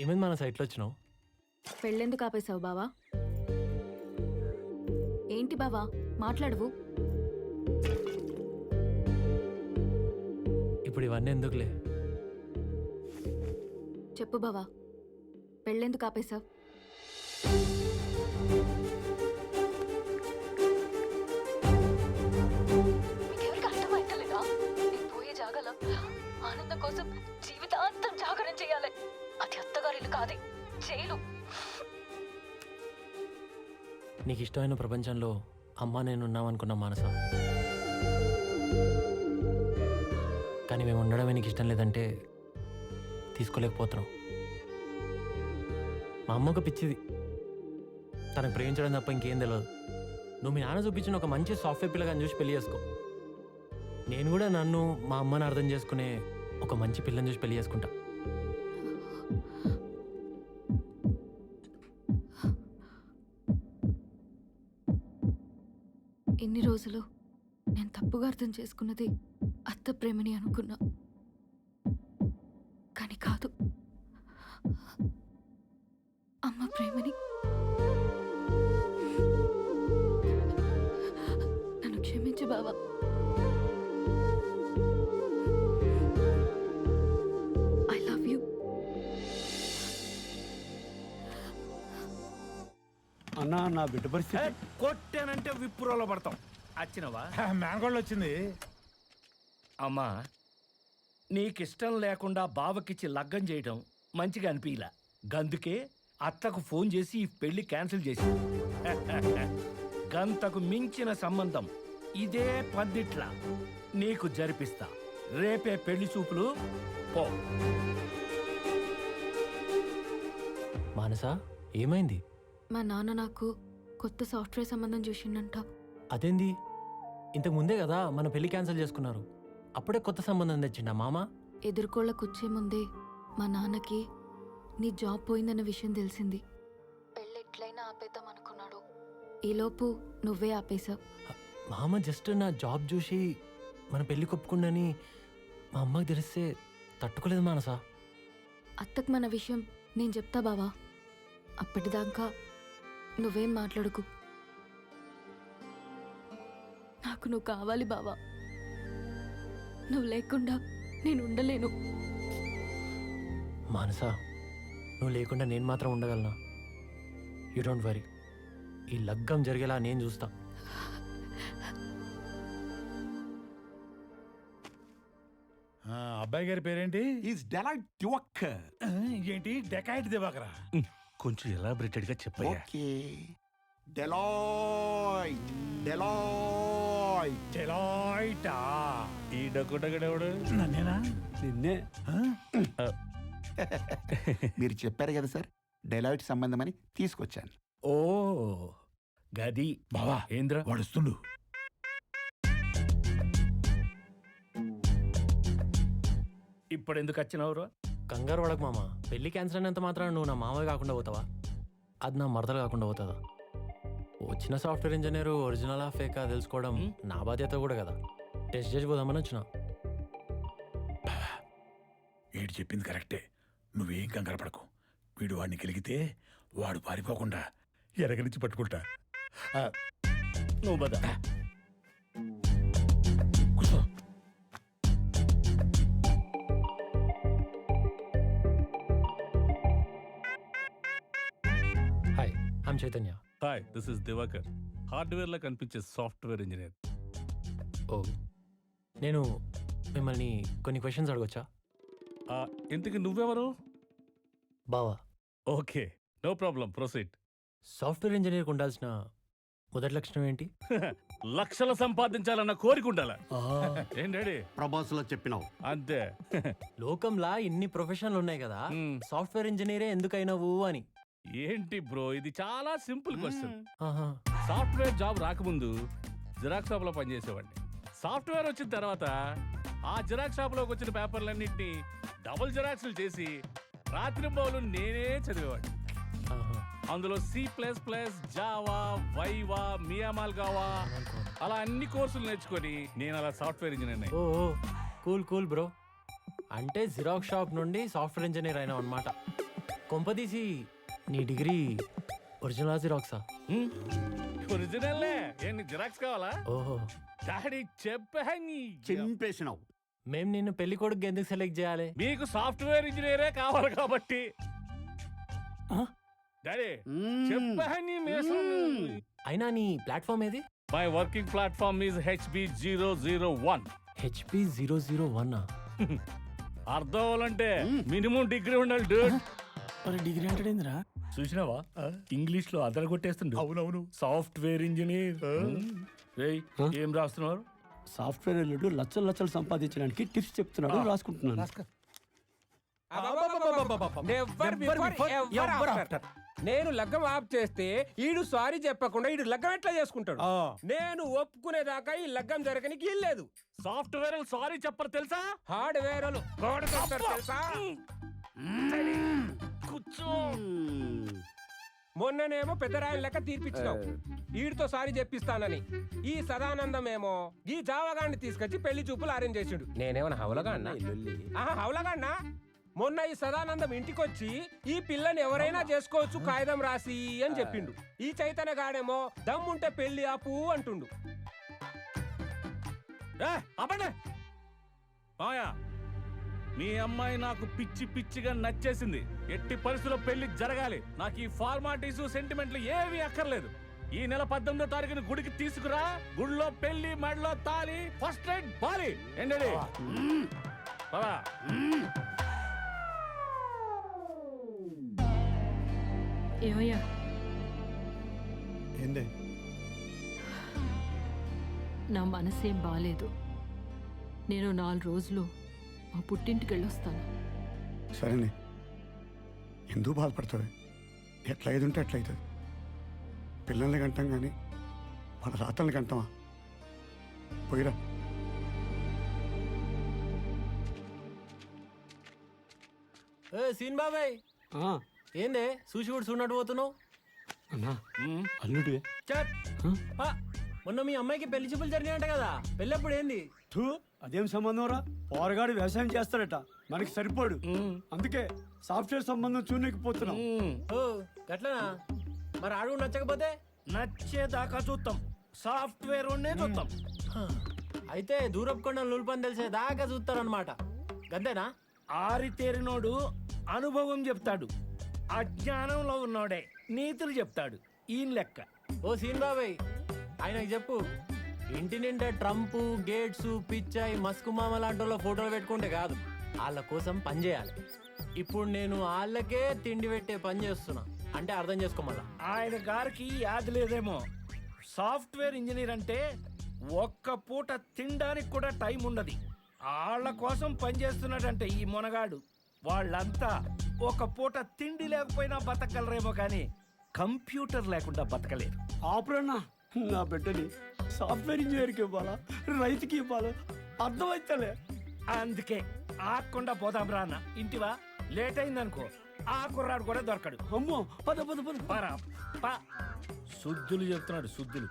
ఏమైంది మన సైట్లో వచ్చినావు? పెళ్ళెందుకు ఆపేశావు బావా? ఏంటి బావా మాట్లాడవు? ఇప్పుడు ఇవన్నీ ఎందుకులే. చెప్పు బావా, పెళ్ళెందుకు ఆపేశావు? మీకెవరికి అర్థమైతలేదా? నేను పోయే జాగల ఆనందం కోసం జీవితాంతం జాగరణ చేయాలి. అది అత్తగారిల్లు కాదు, జైలు. నీకు ఇష్టమైన ప్రపంచంలో అమ్మ నేను ఉన్నామనుకున్నా మానస. కానీ మేము ఉండడమే నీకు ఇష్టం లేదంటే తీసుకోలేకపోతున్నాం. మా అమ్మ ఒక పిచ్చిది, తనకు ప్రేమించడం తప్ప ఇంకేం తెలియదు. నువ్వు మీ నాన్న చూపించిన ఒక మంచి సాఫ్ట్వేర్ పిల్లగాని చూసి పెళ్లి చేసుకో. నేను కూడా నన్ను మా అమ్మని అర్థం చేసుకునే ఒక మంచి పిల్లని చూసి పెళ్లి చేసుకుంటా. ఇన్ని రోజులు నేను తప్పుగా అర్థం చేసుకున్నది అత్త ప్రేమని అనుకున్నా, కానీ కాదు, అమ్మ ప్రేమని. నన్ను క్షమించు బావా. I love you. అన్నా నా బిడ్డ పరిస్థితి. కొట్టానంటే విప్పురోలో పడతాం. వచ్చినవా? మ్యాంగోళ్ళు వచ్చింది. అమ్మా, నీకిష్టం లేకుండా బావకిచ్చి లగ్గం చేయడం మంచిగా అనిపించలా. గందుకే అత్తకు ఫోన్ చేసి ఈ పెళ్లి క్యాన్సిల్ చేసి గంతకు మించిన సంబంధం ఇదే పద్దిట్లా నీకు జరిపిస్తా. రేపే పెళ్లి చూపులు పో. మానస, ఏమైంది? మా నాన్న నాకు కొత్త సాఫ్ట్వేర్ సంబంధం చూసిండంట. అదేంది? ఇంతకు ముందే కదా మన పెళ్లి క్యాన్సిల్ చేసుకున్నారు, అప్పుడే కొత్త సంబంధం తెచ్చిండా మామ? ఎదుర్కోళ్ళకొచ్చే ముందే మా నాన్నకి నీ జాబ్ పోయిందన్న విషయం తెలిసింది. పెళ్ళి ఎట్లయినా ఆపేద్దాం అనుకున్నాడు. ఈలోపు నువ్వే ఆపేశావు. మామ జస్ట్ నా జాబ్ చూసి మన పెళ్లి కొప్పుకుండని మా అమ్మకి తెలిస్తే తట్టుకోలేదు మానస. అత్తకు మన విషయం నేను చెప్తా బావా. అప్పటిదాకా నువ్వేం మాట్లాడుకు. నాకు నువ్వు కావాలి బావా. నువ్వు లేకుండా నేను ఉండలేను. మానస, నువ్వు లేకుండా నేను మాత్రం ఉండగలనా? యూ డోంట్ వరీ, ఈ లగ్గం జరిగేలా నేను చూస్తా. అబ్బాయి గారి పేరేంటి? Is delight Diwakar. ఏంటి డెకాయిట్ దివాకరా? కొంచెం ఎలాబరేటెడ్ గా చెప్పయ్యా. ఓకే, డెలాయిట్ డెలాయిట్ డెలాయిటా? ఈ డొక్కడగడెవడు? నన్నేనా? నిన్నే. మీరు చెప్పారు కదా సార్, డెలాయిట్ సంబంధం అని తీసుకొచ్చాను. ఓ గది బావా ఏంద్ర వాడుస్తుండు. ఇప్పుడు ఎందుకు వచ్చినవరు? కంగారు పడకు మామ, పెళ్లి క్యాన్సిల్ అయినంత మాత్రం నువ్వు నా మామయ్య కాకుండా పోతావా? అది నా మరదలు కాకుండా పోతుందా? వచ్చిన సాఫ్ట్వేర్ ఇంజనీరు ఒరిజినలా ఫేకా తెలుసుకోవడం నా బాధ్యత కూడా కదా. టెస్ట్ చేసి పోదామని వచ్చిన. ఏడు చెప్పింది కరెక్టే, నువ్వేం కంగారు పడకు. వీడు వాడిని గెలిగితే వాడు పారిపోకుండా ఎరగనిచ్చి పట్టుకుంటా. నువ్వు బదా. కూర్చో. Hi, I'm Chaitanya. Hi, this is Diwakar, హార్డ్వేర్లో కనిపించే సాఫ్ట్వేర్ ఇంజనీర్. ఓ, నేను మిమ్మల్ని కొన్ని క్వశ్చన్స్ అడగొచ్చా? ఇంతకి నువ్వెవరు? బావా. Okay, no problem, proceed. Software ఇంజనీర్కి ఉండాల్సిన మొదటి లక్షణం ఏంటి? లక్షలు సంపాదించాలన్న కోరిక ఉండాల. ఏం డాడీ? ప్రభాస్ లో చెప్పినావు అంతే. లోకంలా ఇన్ని ప్రొఫెషన్లు ఉన్నాయి కదా, సాఫ్ట్వేర్ ఇంజనీరే ఎందుకైనావు అని. ఏంటి బ్రో, ఇది చాలా సింపుల్ క్వశ్చన్. ఆహా. సాఫ్ట్వేర్ జాబ్ రాకముందు జిరాక్స్ షాప్ లో పనిచేసేవాడిని. సాఫ్ట్వేర్ వచ్చిన తర్వాత ఆ జిరాక్స్ షాప్ లోకి వచ్చిన పేపర్లన్నింటినీ డబుల్ జిరాక్స్లు చేసి రాత్రి బౌలు నేనే చదివేవాడిని. ఆహా. అందులో C++, జావా, వైవా, మియామాల్గావా అలా అన్ని కోర్సులు నేర్చుకొని నేను అలా సాఫ్ట్వేర్ ఇంజనీర్. ఓ కూల్ కూల్ బ్రో. అంటే జిరాక్స్ షాప్ నుండి సాఫ్ట్వేర్ ఇంజనీర్ అయినావు అనమాట. కొంపదీసి నీ డిగ్రీ ఒరిజినల్ జిరాక్సా? ఒరిజినల్లే. ఏంటి జిరాక్స్ కావాలా? ఓహో, డాడీ చెప్పా నీ చింపేసినావు. మేము నిన్ను పెళ్లి కొడుకు ఎందుకు సెలెక్ట్ చేయాలి? మీకు సాఫ్ట్వేర్ ఇంజనీరే కావాలి కాబట్టి. డాడీ చెప్పా నీ మేసం. అయినా నీ ప్లాట్ఫామ్ ఏది? My working platform is HB001. HP 001. అర్థం అవ్వాలంటే మినిమం డిగ్రీ ఉండాలి dude. డిగ్రీ అంటే చూసినావా ఇంగ్లీష్ లో అదర కొట్టేస్తుండే. అవునవును. Software engineer. ఏం రాస్తున్నారు? సాఫ్ట్వేర్ వెళ్ళాడు లక్షలు లక్షలు సంపాదించడానికి టిప్స్ చెప్తున్నాడు, రాసుకుంటున్నాను. నేను లగ్గం ఆఫ్ చేస్తే ఈడు సారీ చెప్పకుండా ఈడు లగ్గం ఎట్లా చేసుకుంటాడు? నేను ఒప్పుకునేదాకా ఈ లగ్గం జరగనికి ఇల్లేదు. సాఫ్ట్వేర్ సారీ చెప్పరు తెలుసా? హార్డ్వేర్ తెలుసా? కూర్చో. మొన్ననేమో పెద్దరాయల లెక్క తీర్పిచ్చినావు ఈడితో సారీ చెప్పిస్తానని. ఈ సదానందమేమో ఈ జావగాన్ని తీసుకొచ్చి పెళ్లి చూపులు అరేంజ్ చేసిండు. నేనేమన్నా హౌలగాన్నా? హౌలగాన్నా? మొన్న ఈ సదానందం ఇంటికొచ్చి ఈ పిల్లని ఎవరైనా చేసుకోవచ్చు కాగితం రాసి అని చెప్పిండు. ఈ చైతన్య గాడేమో దమ్ముంటే పెళ్లి ఆపు అంటుండు. అప్పండి మాయా, మీ అమ్మాయి నాకు పిచ్చి పిచ్చిగా నచ్చేసింది. ఎట్టి పరిస్థితుల్లో పెళ్లి జరగాలి. నాకు ఈ ఫార్మాలిటీస్ సెంటిమెంట్లు ఏవి అక్కర్లేదు. ఈ నెల 18వ తారీఖున గుడికి తీసుకురా. గుడిలో పెళ్లి, మెడలో తాలి, ఫస్ట్ నైట్ బాలి. ఏంటండి బాబా? ఏమయ్యా, ఏందే? నా మనసేం బాలేదు. నేను 4 రోజులు మా పుట్టింటికి వెళ్ళొస్తాను. సరేనే, ఎందుకు బాధపడతావు? ఎట్లా అయ్యేది ఉంటే ఎట్లా అవుతుంది. పిల్లల్ని కంటాం కానీ మన రాతల్ని కంటామా? పోయిరా. సీన్ బాబాయ్, ఏందే చూసి కూడా చూడట్టు పోతున్నావు? అన్నా, అల్లుడు చట్. మొన్న మీ అమ్మాయికి పెళ్లి చూపులు జరిగినట్ట కదా, పెళ్ళప్పుడు ఏంది? అదేం సంబంధం రా? పోరగాడు వ్యవసాయం చేస్తాడట, మనకి సరిపోడు. అందుకే సాఫ్ట్వేర్ సంబంధం చూడలేకపోతున్నాం. ఓ గట్లనా? మరి ఆడు నచ్చకపోతే? నచ్చేదాకా చూస్తాం. సాఫ్ట్వేర్ చూస్తాం. అయితే దూరపు కొండ నులుపని తెలిసే దాకా చూస్తారనమాట. గంతేనా? ఆరితేరినోడు అనుభవం చెప్తాడు, అజ్ఞానంలో ఉన్నోడే నీతులు చెప్తాడు. ఈయన లెక్క. ఓ సీన్ బాబాయ్, ఆయనకి చెప్పు, ఇంటి నిండా ట్రంప్, గేట్స్, పిచ్చాయి, మస్కు మామ లాంటి వాళ్ళ ఫోటోలు పెట్టుకుంటే కాదు, వాళ్ళ కోసం పని చేయాలి. ఇప్పుడు నేను వాళ్ళకే తిండి పెట్టే పని చేస్తున్నా అంటే అర్థం చేసుకోమల్లా. ఆయన గారికి యాద లేదేమో. సాఫ్ట్వేర్ ఇంజనీర్ అంటే ఒక్క పూట తినడానికి కూడా టైం ఉండదు. వాళ్ళ కోసం పనిచేస్తున్నాడంటే ఈ మొనగాడు. వాళ్ళంతా ఒక పూట తిండి లేకపోయినా బతకగలరేమో కానీ కంప్యూటర్ లేకుండా బతకలేరు. ఆపురన్నా, నా బిడ్డని సాఫ్ట్వేర్ ఇంజనీర్కి ఇవ్వాలా, రైతుకి ఇవ్వాలా అర్థమైతలే. అందుకే ఆకుండా పోదాం రా అన్న. ఇంటివా లేట్ అయిందనుకో ఆ కుర్రాడు కూడా దొరకడు. అమ్మో, పద పద పద. పరా శుద్ధులు చెప్తున్నాడు, శుద్ధులు.